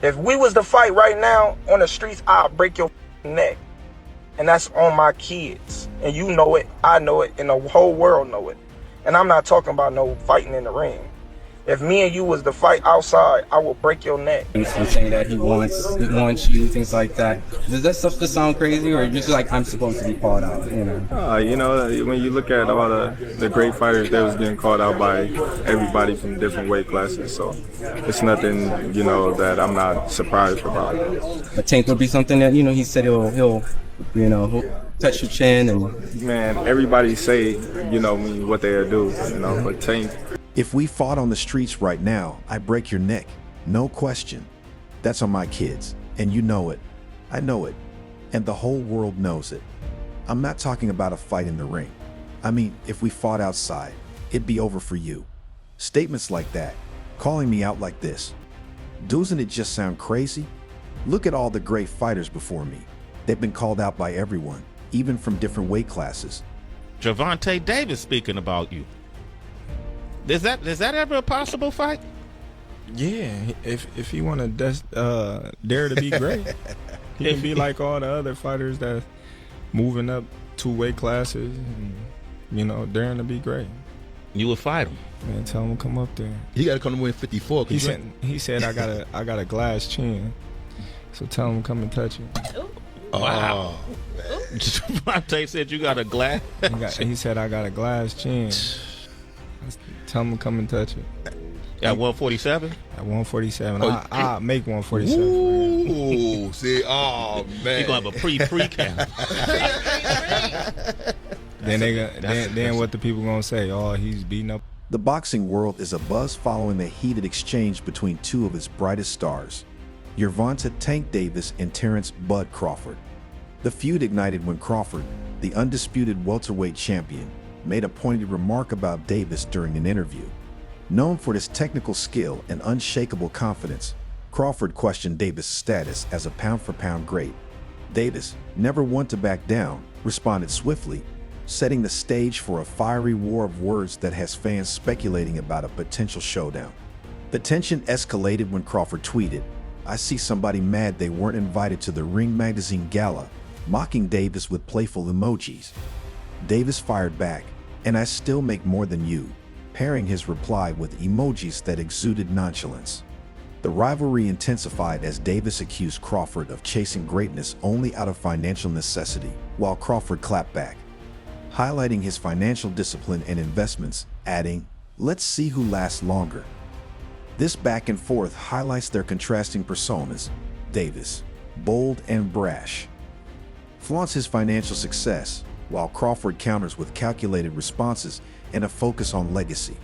If we was to fight right now on the streets, I'll break your neck. And that's on my kids. And you know it, I know it, and the whole world know it. And I'm not talking about no fighting in the ring. If me and you was to fight outside, I will break your neck. He's saying that he wants you, things like that. Does that stuff just sound crazy, or just like I'm supposed to be called out? When you look at all the great fighters, they was getting called out by everybody from different weight classes. So it's nothing, that I'm not surprised about. But Tank would be something that he said he'll touch your chin and. Man, everybody say what they'll do, but Tank. If we fought on the streets right now, I'd break your neck. No question. That's on my kids. And you know it. I know it. And the whole world knows it. I'm not talking about a fight in the ring. I mean, if we fought outside, it'd be over for you. Statements like that, calling me out like this. Doesn't it just sound crazy? Look at all the great fighters before me. They've been called out by everyone, even from different weight classes. Gervonta Davis speaking about you. Is that ever a possible fight? Yeah, if he want to dare to be great, he can be like all the other fighters that moving up 2 weight classes and daring to be great. You would fight him. Man, tell him to come up there. He got to come to win 54. He said I got a glass chin, so tell him to come and touch it. Wow. Gervonta said you got a glass. He said I got a glass chin. Tell him to come and touch it. At 147? At 147. I'll make 147. Ooh, see, oh man. You're gonna have a pre-camp. Then what the people gonna say? Oh, he's beating up. The boxing world is abuzz following the heated exchange between 2 of its brightest stars, Gervonta Tank Davis and Terence Bud Crawford. The feud ignited when Crawford, the undisputed welterweight champion, made a pointed remark about Davis during an interview. Known for his technical skill and unshakable confidence, Crawford questioned Davis' status as a pound-for-pound great. Davis, never one to back down, responded swiftly, setting the stage for a fiery war of words that has fans speculating about a potential showdown. The tension escalated when Crawford tweeted, "I see somebody mad they weren't invited to the Ring Magazine gala," mocking Davis with playful emojis. Davis fired back, "And I still make more than you," pairing his reply with emojis that exuded nonchalance. The rivalry intensified as Davis accused Crawford of chasing greatness only out of financial necessity, while Crawford clapped back, highlighting his financial discipline and investments, adding, "Let's see who lasts longer." This back and forth highlights their contrasting personas. Davis, bold and brash, flaunts his financial success, while Crawford counters with calculated responses and a focus on legacy.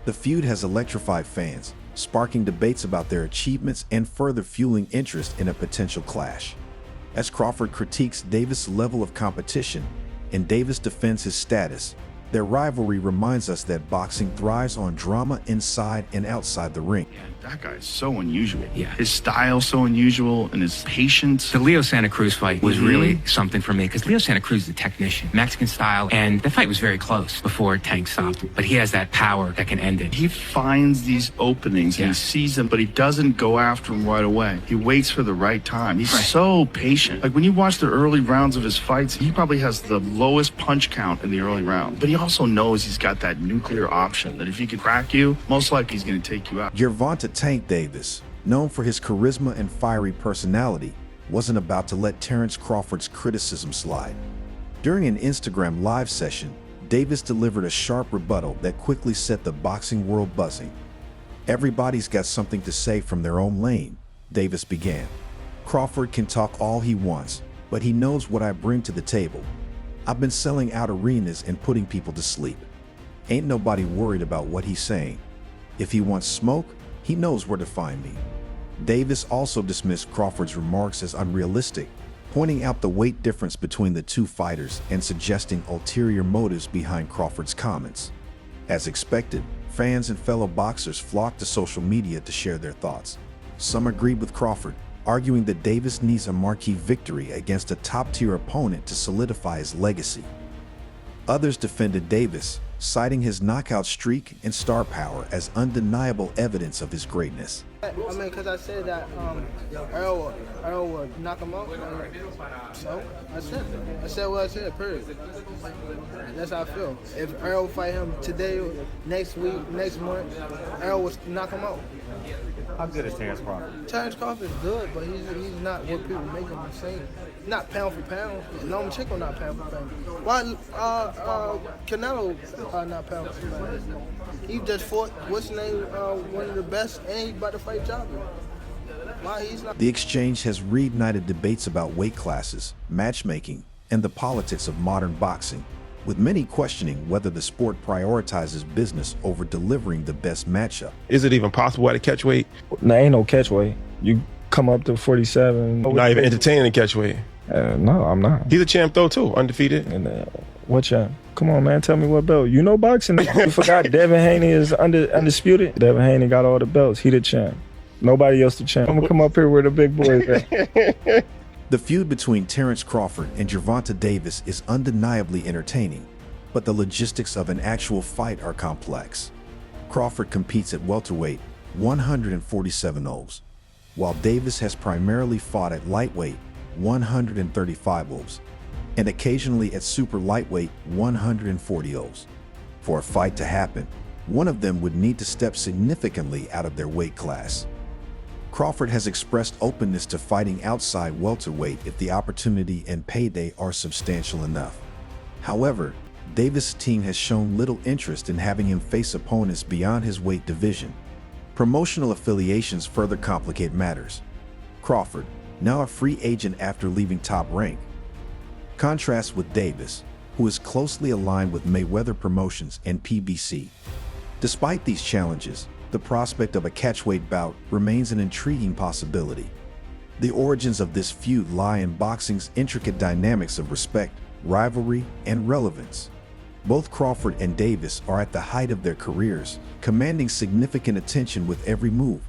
The feud has electrified fans, sparking debates about their achievements and further fueling interest in a potential clash. As Crawford critiques Davis' level of competition and Davis defends his status, their rivalry reminds us that boxing thrives on drama inside and outside the ring. Yeah, that guy is so unusual. Yeah. His style's so unusual, and his patience. The Leo Santa Cruz fight was really something for me, because Leo Santa Cruz is a technician, Mexican style, and the fight was very close before Tank stopped. But he has that power that can end it. He finds these openings, and he sees them, but he doesn't go after them right away. He waits for the right time. He's so patient. Like when you watch the early rounds of his fights, he probably has the lowest punch count in the early round. But he also knows he's got that nuclear option, that if he can crack you, most likely he's going to take you out. Gervonta Tank Davis, known for his charisma and fiery personality, wasn't about to let Terence Crawford's criticism slide. During an Instagram live session, Davis delivered a sharp rebuttal that quickly set the boxing world buzzing. "Everybody's got something to say from their own lane," Davis began. "Crawford can talk all he wants, but he knows what I bring to the table. I've been selling out arenas and putting people to sleep. Ain't nobody worried about what he's saying. If he wants smoke, he knows where to find me." Davis also dismissed Crawford's remarks as unrealistic, pointing out the weight difference between the 2 fighters and suggesting ulterior motives behind Crawford's comments. As expected, fans and fellow boxers flocked to social media to share their thoughts. Some agreed with Crawford, arguing that Davis needs a marquee victory against a top-tier opponent to solidify his legacy. Others defended Davis, citing his knockout streak and star power as undeniable evidence of his greatness. I mean, because I said that Earl would knock him out. So I said what I said, period. That's how I feel. If Earl fight him today, next week, next month, Earl would knock him out. How good is Terence Crawford? Terence Crawford is good, but he's not what people make him seem. Not pound for pound. Lomachenko not pound for pound. Why Canelo not pound for pound? He just fought, what's his name, one of the best, and he's about to fight Jobber. Why he's not? The exchange has reignited debates about weight classes, matchmaking, and the politics of modern boxing, with many questioning whether the sport prioritizes business over delivering the best matchup. Is it even possible at a catch weight? Nah, ain't no catch weight. You come up to 47. You're not even entertaining a catch weight. No, I'm not. He's a champ though too, undefeated. And what champ? Come on, man, tell me what belt. You know boxing. You forgot Devin Haney is undisputed. Devin Haney got all the belts. He the champ. Nobody else the champ. I'm gonna come up here where the big boys at. The feud between Terence Crawford and Gervonta Davis is undeniably entertaining, but the logistics of an actual fight are complex. Crawford competes at welterweight, 147 O's, while Davis has primarily fought at lightweight, 135 O's, and occasionally at super lightweight, 140 O's. For a fight to happen, one of them would need to step significantly out of their weight class. Crawford has expressed openness to fighting outside welterweight if the opportunity and payday are substantial enough. However, Davis' team has shown little interest in having him face opponents beyond his weight division. Promotional affiliations further complicate matters. Crawford, now a free agent after leaving Top Rank, contrasts with Davis, who is closely aligned with Mayweather Promotions and PBC. Despite these challenges, the prospect of a catchweight bout remains an intriguing possibility. The origins of this feud lie in boxing's intricate dynamics of respect, rivalry, and relevance. Both Crawford and Davis are at the height of their careers, commanding significant attention with every move.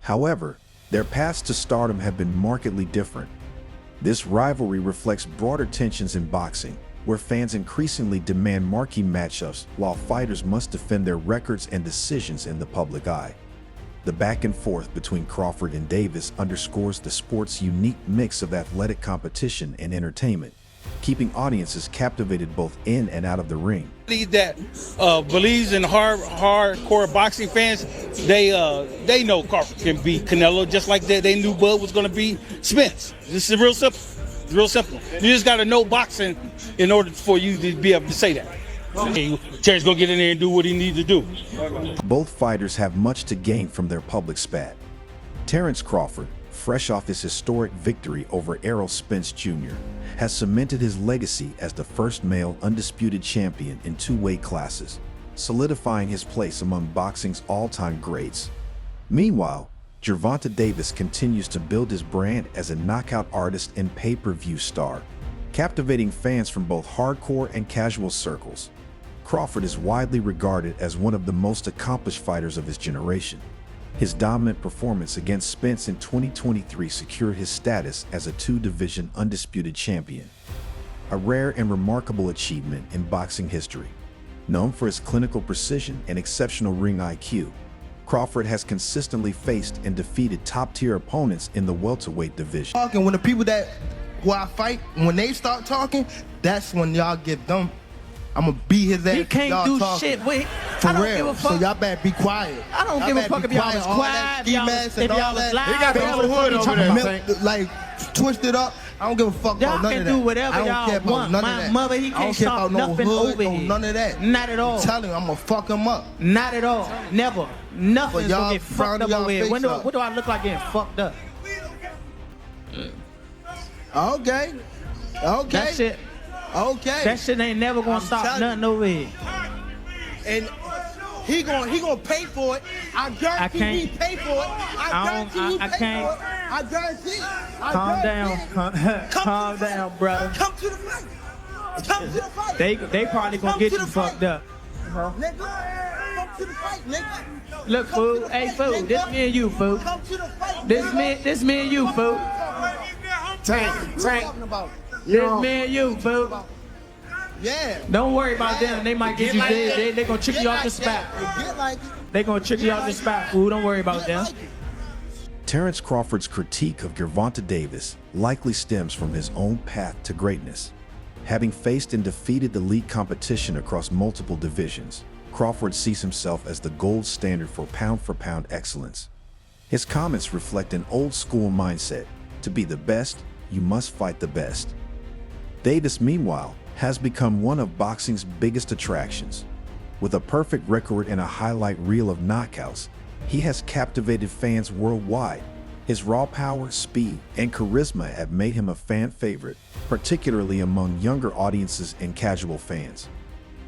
However, their paths to stardom have been markedly different. This rivalry reflects broader tensions in boxing, where fans increasingly demand marquee matchups while fighters must defend their records and decisions in the public eye. The back and forth between Crawford and Davis underscores the sport's unique mix of athletic competition and entertainment, keeping audiences captivated both in and out of the ring. That believes in hardcore boxing fans, they know Crawford can beat Canelo just like they knew Bud was going to beat Spence. This is real simple. It's real simple. You just got to know boxing in order for you to be able to say that. Hey, Terry's going to get in there and do what he needs to do. Both fighters have much to gain from their public spat. Terence Crawford, fresh off his historic victory over Errol Spence Jr., has cemented his legacy as the first male undisputed champion in two weight classes, solidifying his place among boxing's all-time greats. Meanwhile, Gervonta Davis continues to build his brand as a knockout artist and pay-per-view star, captivating fans from both hardcore and casual circles. Crawford is widely regarded as one of the most accomplished fighters of his generation. His dominant performance against Spence in 2023 secured his status as a two-division undisputed champion, a rare and remarkable achievement in boxing history. Known for his clinical precision and exceptional ring IQ, Crawford has consistently faced and defeated top-tier opponents in the welterweight division. And when the people who I fight, when they start talking, that's when y'all get them. I'm gonna beat his ass. He can't do shit. Wait, for I don't real. give a fuck. So y'all better be quiet. I don't give a fuck if y'all was quiet, if y'all was loud. He got the whole hood over there. Like twisted up. I don't give a fuck about none of that. Y'all can do whatever y'all I don't care about want. none of My that. mother, he can't stop nothing over here. None of that. Not at all. I'm telling you, I'm gonna fuck him up. Not at all. Never. Nothing's gonna get fucked up over here. What do I look like getting fucked up? Okay. That shit. Okay. That shit ain't never gonna stop nothing over here. And he gonna pay for it. I guarantee he pay for it. I guarantee he pay for it. I guarantee. Calm down. Calm down, brother. Come to the fight. Come to the fight. They probably gonna get you fucked up. Nigga, come to the fight, nigga. Look, fool. Hey, fool. This me and you, fool. Come to the fight. This me and you, fool. Tank. This me and you, fool. Yeah. Don't worry about them. They might get you. They gonna trick you off the spot. They gonna trick you off the spot, fool. Don't worry about them. Terence Crawford's critique of Gervonta Davis likely stems from his own path to greatness. Having faced and defeated the league competition across multiple divisions, Crawford sees himself as the gold standard for pound-for-pound excellence. His comments reflect an old-school mindset: to be the best, you must fight the best. Davis, meanwhile, has become one of boxing's biggest attractions. With a perfect record and a highlight reel of knockouts, he has captivated fans worldwide. His raw power, speed, and charisma have made him a fan favorite, particularly among younger audiences and casual fans.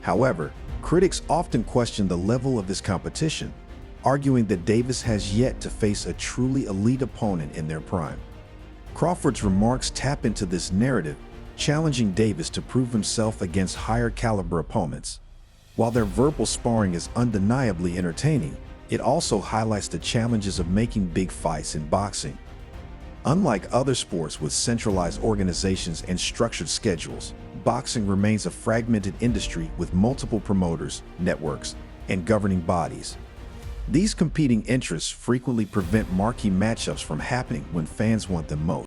However, critics often question the level of this competition, arguing that Davis has yet to face a truly elite opponent in their prime. Crawford's remarks tap into this narrative, challenging Davis to prove himself against higher caliber opponents. While their verbal sparring is undeniably entertaining, it also highlights the challenges of making big fights in boxing. Unlike other sports with centralized organizations and structured schedules, boxing remains a fragmented industry with multiple promoters, networks, and governing bodies. These competing interests frequently prevent marquee matchups from happening when fans want them most.